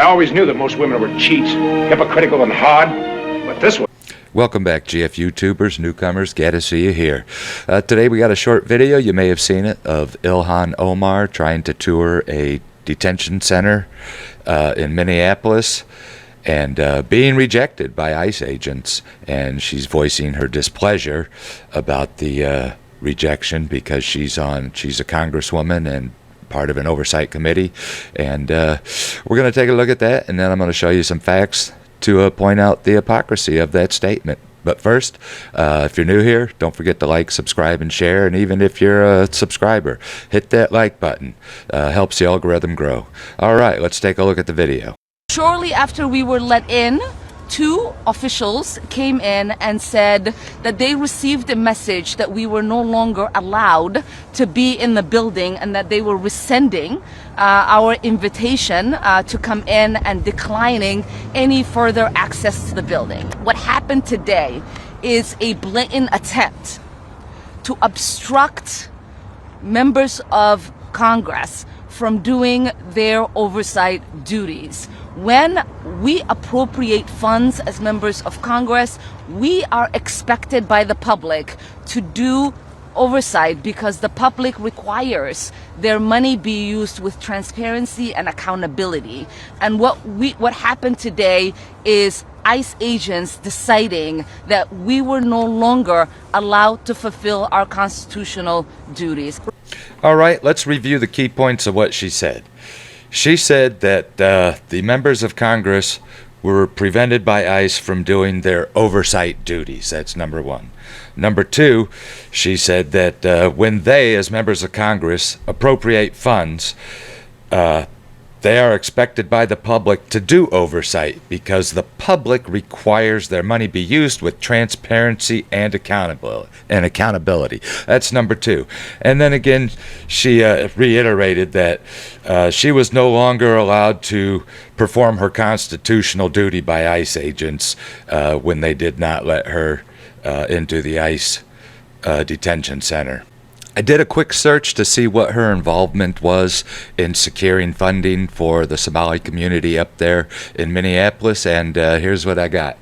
always knew that most women were cheats, hypocritical and hard, but this one. Welcome back, G.F.U. tubers, newcomers, glad to see you here. Today we got a short video, you may have seen it, of Ilhan Omar trying to tour a detention center in Minneapolis and being rejected by ICE agents. And she's voicing her displeasure about the rejection because she's a congresswoman and part of an oversight committee. And we're going to take a look at that, and then I'm going to show you some facts to point out the hypocrisy of that statement. But first, if you're new here, don't forget to like, subscribe, and share. And even if you're a subscriber, hit that like button. Helps the algorithm grow. All right, let's take a look at the video. Shortly after we were let in, two officials came in and said that they received a message that we were no longer allowed to be in the building and that they were rescinding our invitation to come in and declining any further access to the building. What happened today is a blatant attempt to obstruct members of Congress from doing their oversight duties. When we appropriate funds as members of Congress, we are expected by the public to do oversight because the public requires their money be used with transparency and accountability. And what happened today is ICE agents deciding that we were no longer allowed to fulfill our constitutional duties. All right, let's review the key points of what she said. She said that the members of Congress were prevented by ICE from doing their oversight duties. That's number one. Number two, she said that when they, as members of Congress, appropriate funds, they are expected by the public to do oversight because the public requires their money be used with transparency and accountability. That's number two. And then again, she reiterated that she was no longer allowed to perform her constitutional duty by ICE agents when they did not let her into the ICE detention center. I did a quick search to see what her involvement was in securing funding for the Somali community up there in Minneapolis, and here's what I got.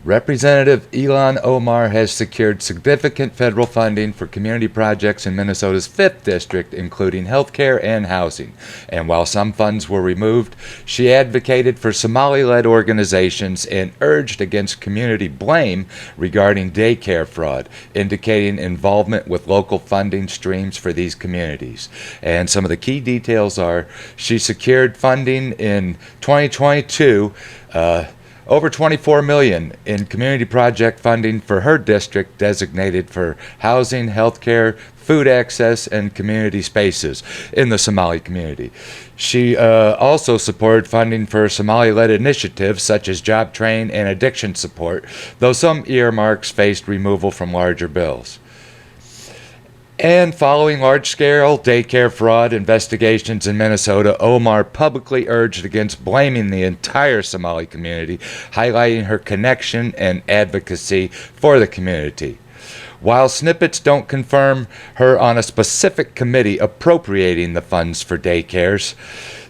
Representative Ilhan Omar has secured significant federal funding for community projects in Minnesota's 5th District, including healthcare and housing. And while some funds were removed, she advocated for Somali-led organizations and urged against community blame regarding daycare fraud, indicating involvement with local funding streams for these communities. And some of the key details are she secured funding in 2022, over $24 million in community project funding for her district designated for housing, healthcare, food access, and community spaces in the Somali community. She also supported funding for Somali-led initiatives such as job train and addiction support, though some earmarks faced removal from larger bills. And following large-scale daycare fraud investigations in Minnesota, Omar publicly urged against blaming the entire Somali community, highlighting her connection and advocacy for the community. While snippets don't confirm her on a specific committee appropriating the funds for daycares,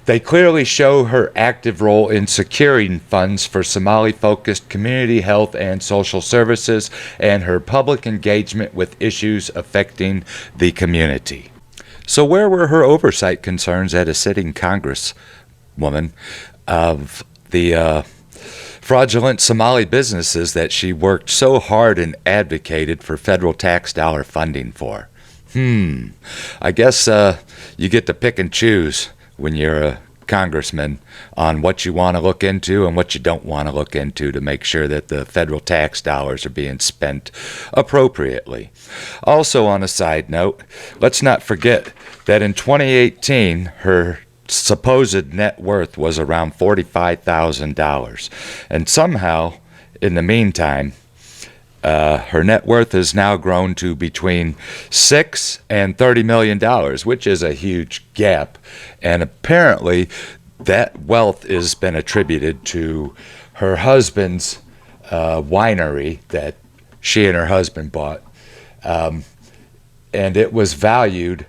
they clearly show her active role in securing funds for Somali-focused community health and social services and her public engagement with issues affecting the community. So where were her oversight concerns as a sitting congresswoman of the fraudulent Somali businesses that she worked so hard and advocated for federal tax dollar funding for? I guess you get to pick and choose when you're a congressman on what you want to look into and what you don't want to look into to make sure that the federal tax dollars are being spent appropriately. Also, on a side note, let's not forget that in 2018, her supposed net worth was around $45,000. And somehow, in the meantime, her net worth has now grown to between $6 and $30 million, which is a huge gap. And apparently, that wealth has been attributed to her husband's winery that she and her husband bought. And it was valued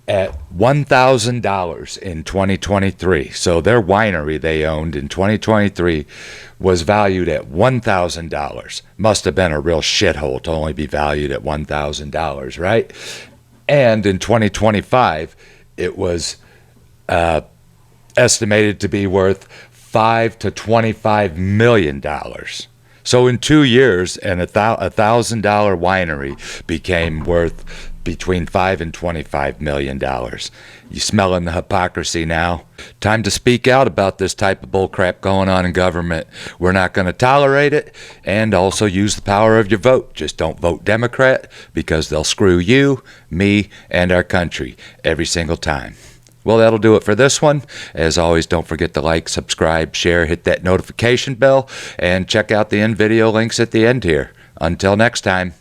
at $1,000 in 2023. So their winery they owned in 2023 was valued at $1,000. Must have been a real shithole to only be valued at $1,000, right? And in 2025, it was estimated to be worth $5 to $25 million. So in 2 years, and $1,000 winery became worth between $5 and $25 million. You smelling the hypocrisy now? Time to speak out about this type of bullcrap going on in government. We're not going to tolerate it, and also use the power of your vote. Just don't vote Democrat, because they'll screw you, me, and our country every single time. Well, that'll do it for this one. As always, don't forget to like, subscribe, share, hit that notification bell, and check out the end video links at the end here. Until next time.